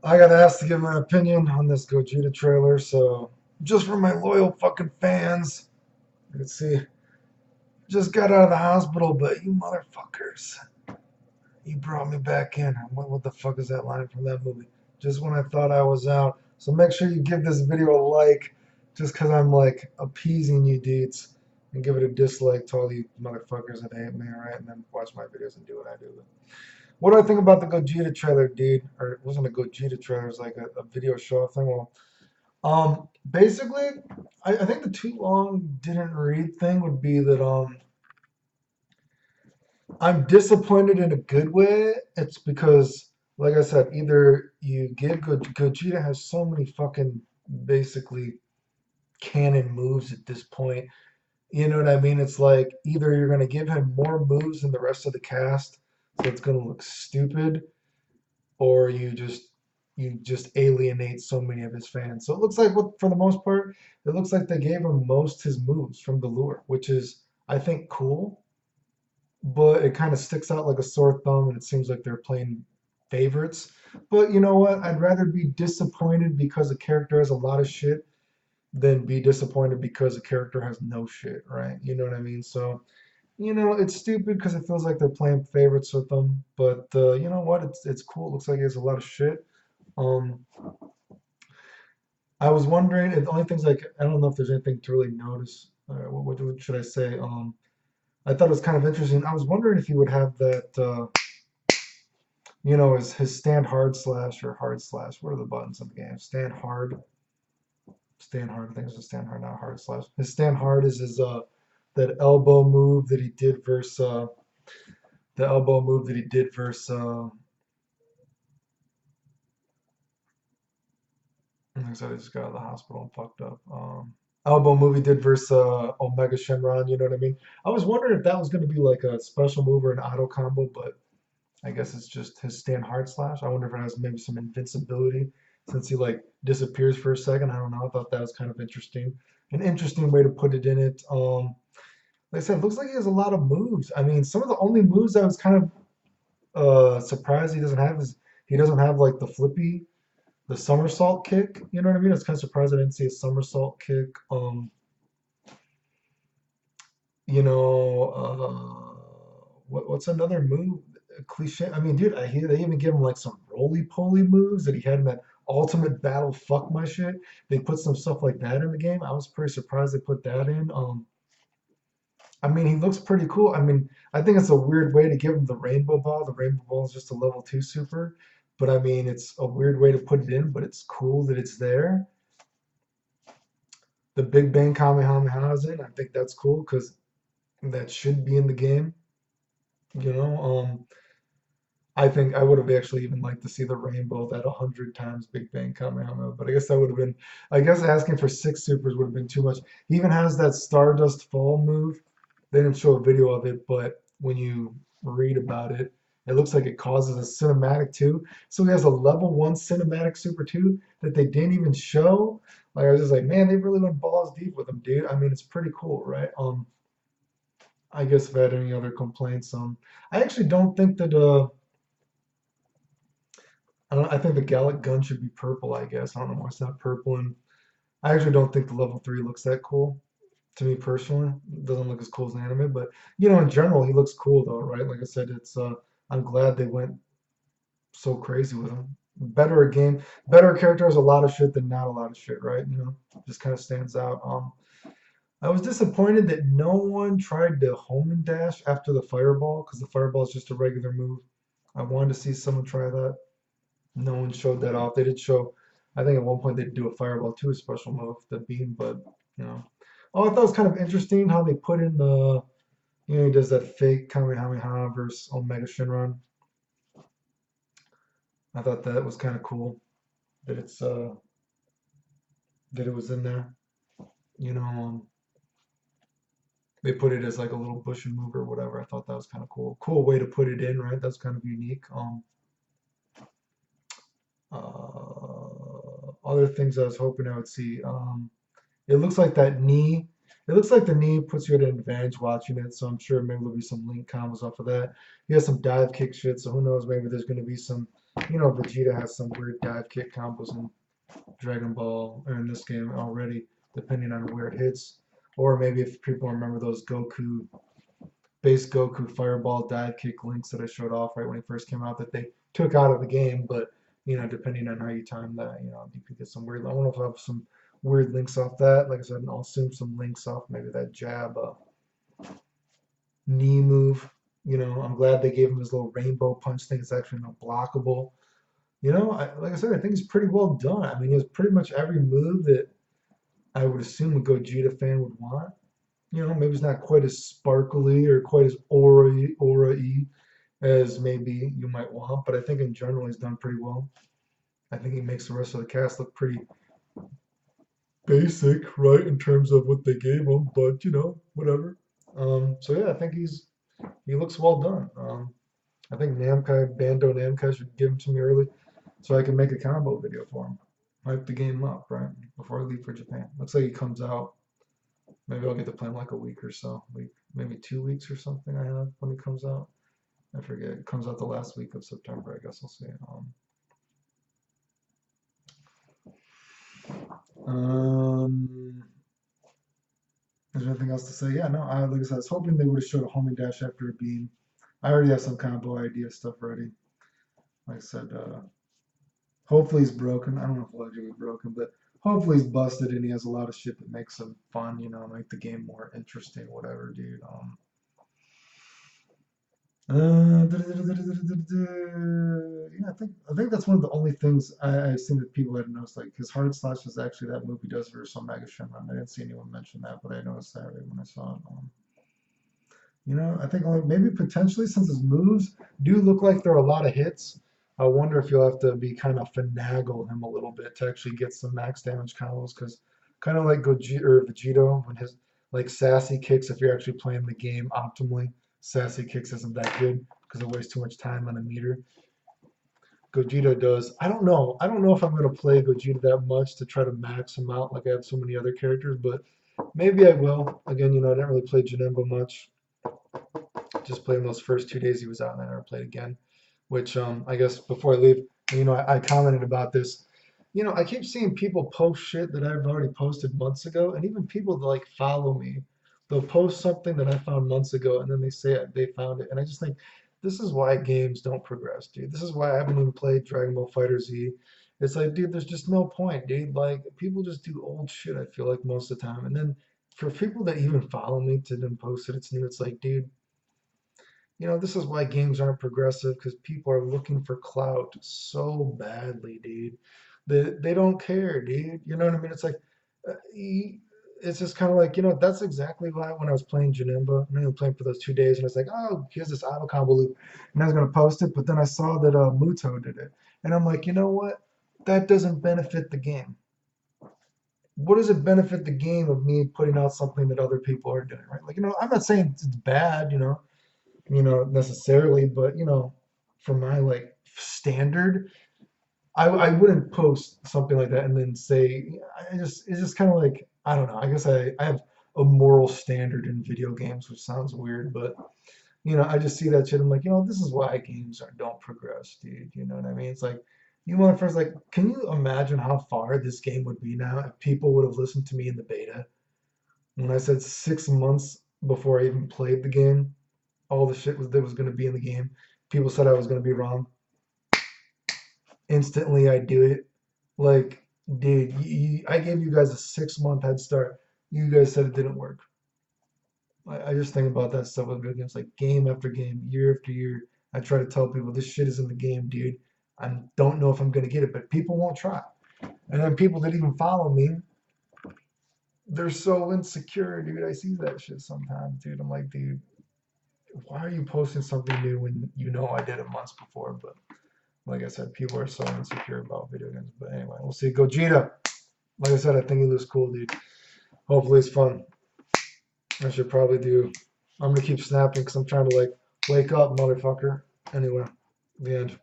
I got asked to give my opinion on this Gogeta trailer, so just for my loyal fucking fans, let's see. Just got out of the hospital, but you motherfuckers, you brought me back in. What the fuck is that line from that movie? Just when I thought I was out. So make sure you give this video a like, just because I'm like appeasing you dudes, and give it a dislike to all you motherfuckers that hate me, alright? And then watch my videos and do what I do. What do I think about the Gogeta trailer, dude? Or it wasn't a Gogeta trailer, it was like a video show off thing. Well, basically, I think the too long didn't read thing would be that I'm disappointed in a good way. It's because, like I said, either you give Gogeta has so many fucking basically canon moves at this point. You know what I mean? It's like either you're gonna give him more moves than the rest of the cast, so it's gonna look stupid, or you just alienate so many of his fans. So it looks like for the most part, it looks like they gave him most his moves from the lure, which is I think cool, but it kind of sticks out like a sore thumb and it seems like they're playing favorites. But you know what? I'd rather be disappointed because a character has a lot of shit than be disappointed because a character has no shit, right? You know what I mean? So it's stupid because it feels like they're playing favorites with them. But you know what? It's cool. It looks like he has a lot of shit. Um, I was wondering, the only things like I don't know if there's anything to really notice. What should I say? I thought it was kind of interesting. I was wondering if he would have that, his stand hard slash or hard slash. What are the buttons in the game? Stand hard. I think it's a stand hard, not hard slash. His stand hard is his that elbow move that he did versus the elbow move that he did versus. I said I just got out of the hospital and fucked up. Elbow movie did versus Omega Shenron. You know what I mean? I was wondering if that was going to be like a special move or an auto combo, but I guess it's just his stand hard slash. I wonder if it has maybe some invincibility since he like disappears for a second. I don't know. I thought that was kind of interesting. An interesting way to put it in it. Like I said, it looks like he has a lot of moves. I mean, some of the only moves I was kind of surprised he doesn't have is he doesn't have like the somersault kick. You know what I mean? I was kind of surprised I didn't see a somersault kick. What's another move? Cliche. I mean, dude, they even give him like some roly poly moves that he had in that Ultimate Battle. Fuck my shit. They put some stuff like that in the game. I was pretty surprised they put that in. I mean, he looks pretty cool. I mean, I think it's a weird way to give him the Rainbow Ball. The Rainbow Ball is just a level 2 super, but I mean, it's a weird way to put it in, but it's cool that it's there. The Big Bang Kamehameha is in. I think that's cool because that should be in the game. You know, I think I would have actually even liked to see the rainbow that 100 times Big Bang Kamehameha, but I guess that would have been, I guess asking for 6 supers would have been too much. He even has that Stardust Fall move. They didn't show a video of it, but when you read about it, it looks like it causes a cinematic too. So he has a level 1 cinematic super 2 that they didn't even show. Like I was just like, man, they really went balls deep with him, dude. I mean, it's pretty cool, right? I guess if I had any other complaints, I actually don't think that I think the Gallic gun should be purple, I guess. I don't know why it's not purple. And I actually don't think the level 3 looks that cool to me personally. It doesn't look as cool as the anime, but in general, he looks cool though, right? Like I said, I'm glad they went so crazy with him. Better character has a lot of shit than not a lot of shit, right? Just kind of stands out. I was disappointed that no one tried the home and dash after the fireball because the fireball is just a regular move. I wanted to see someone try that. No one showed that off. They did show, I think at one point they did do a fireball too, a special move, the beam, but you know. Oh, I thought it was kind of interesting how they put in he does that fake Kamehameha versus Omega Shinron. I thought that was kind of cool that it was in there. You know, they put it as like a little bush and move or whatever. I thought that was kind of cool. Cool way to put it in, right? That's kind of unique. Other things I was hoping I would see. It looks like that knee It looks like the knee puts you at an advantage watching it, so I'm sure maybe there'll be some link combos off of that. He has some dive kick shit, so who knows? Maybe there's going to be some, Vegeta has some weird dive kick combos in Dragon Ball or in this game already, depending on where it hits. Or maybe if people remember those base Goku Fireball dive kick links that I showed off right when he first came out that they took out of the game, but depending on how you time that, you could get some weird. I don't know if I have some weird links off that. Like I said, I'll assume some links off maybe that jab knee move. I'm glad they gave him his little rainbow punch thing. It's actually not blockable. Like I said, I think it's pretty well done. I mean, he has pretty much every move that I would assume a Gogeta fan would want. Maybe it's not quite as sparkly or quite as aura-y as maybe you might want, but I think in general he's done pretty well. I think he makes the rest of the cast look pretty basic, right, in terms of what they gave him, but whatever. So yeah, I think he looks well done. I think Bando Namkai should give him to me early so I can make a combo video for him. Hype the game up, right, before I leave for Japan. Looks like he comes out. Maybe I'll get to play him like a week or so, maybe 2 weeks or something. I have when he comes out. I forget. It comes out the last week of September. I guess I'll see. Is there anything else to say? Yeah, no. Like I said, I was hoping they would have showed a homing dash after a beam. I already have some combo idea stuff ready. Like I said, hopefully he's broken. I don't know if Legend is broken, but hopefully he's busted and he has a lot of shit that makes him fun. Make the game more interesting. Whatever, dude. Yeah, I think that's one of the only things I've seen that people had noticed. Like his hard slash is actually that move he does for some Mega Shenron. I didn't see anyone mention that, but I noticed that right when I saw it. I think maybe potentially since his moves do look like there are a lot of hits. I wonder if you'll have to be kind of finagle him a little bit to actually get some max damage combos, because kind of like Vegito when his like sassy kicks, if you're actually playing the game optimally, sassy kicks isn't that good because it wastes too much time on a meter. Gogeta does. I don't know. I don't know if I'm going to play Gogeta that much to try to max him out like I have so many other characters, but maybe I will. Again, I didn't really play Janemba much. Just played him those first 2 days he was out, and I never played again. Which I guess before I leave, I commented about this. I keep seeing people post shit that I've already posted months ago, and even people that like follow me, they'll post something that I found months ago, and then they say they found it, and I just think this is why games don't progress, dude. This is why I haven't even played Dragon Ball Fighter Z. It's like, dude, there's just no point, dude. Like people just do old shit. I feel like most of the time, and then for people that even follow me to then post it, it's new. It's like, dude, this is why games aren't progressive because people are looking for clout so badly, dude. They don't care, dude. You know what I mean? It's like, it's just kind of like, that's exactly why when I was playing Janemba, and I was playing for those 2 days, and it's like, oh, here's this auto combo loop, and I was gonna post it, but then I saw that Muto did it, and I'm like, you know what? That doesn't benefit the game. What does it benefit the game of me putting out something that other people are doing, right? Like, I'm not saying it's bad, necessarily, but for my like standard, I wouldn't post something like that and then say it's just kind of like I don't know. I guess I have a moral standard in video games, which sounds weird, but I just see that shit. I'm like, this is why games don't progress, dude. You know what I mean? It's like you want to first like, can you imagine how far this game would be now if people would have listened to me in the beta when I said 6 months before I even played the game? All the shit that was going to be in the game. People said I was going to be wrong. Instantly, I do it. Like, dude, I gave you guys a 6 month head start. You guys said it didn't work. I just think about that stuff with video games, like game after game, year after year. I try to tell people this shit is in the game, dude. I don't know if I'm going to get it, but people won't try. And then people that even follow me, they're so insecure, dude. I see that shit sometimes, dude. I'm like, dude, why are you posting something new when I did it months before? But like I said, people are so insecure about video games. But anyway, we'll see. Gogeta. Like I said, I think he looks cool, dude. Hopefully it's fun. I should probably do. I'm gonna keep snapping because I'm trying to like wake up, motherfucker. Anyway, the end.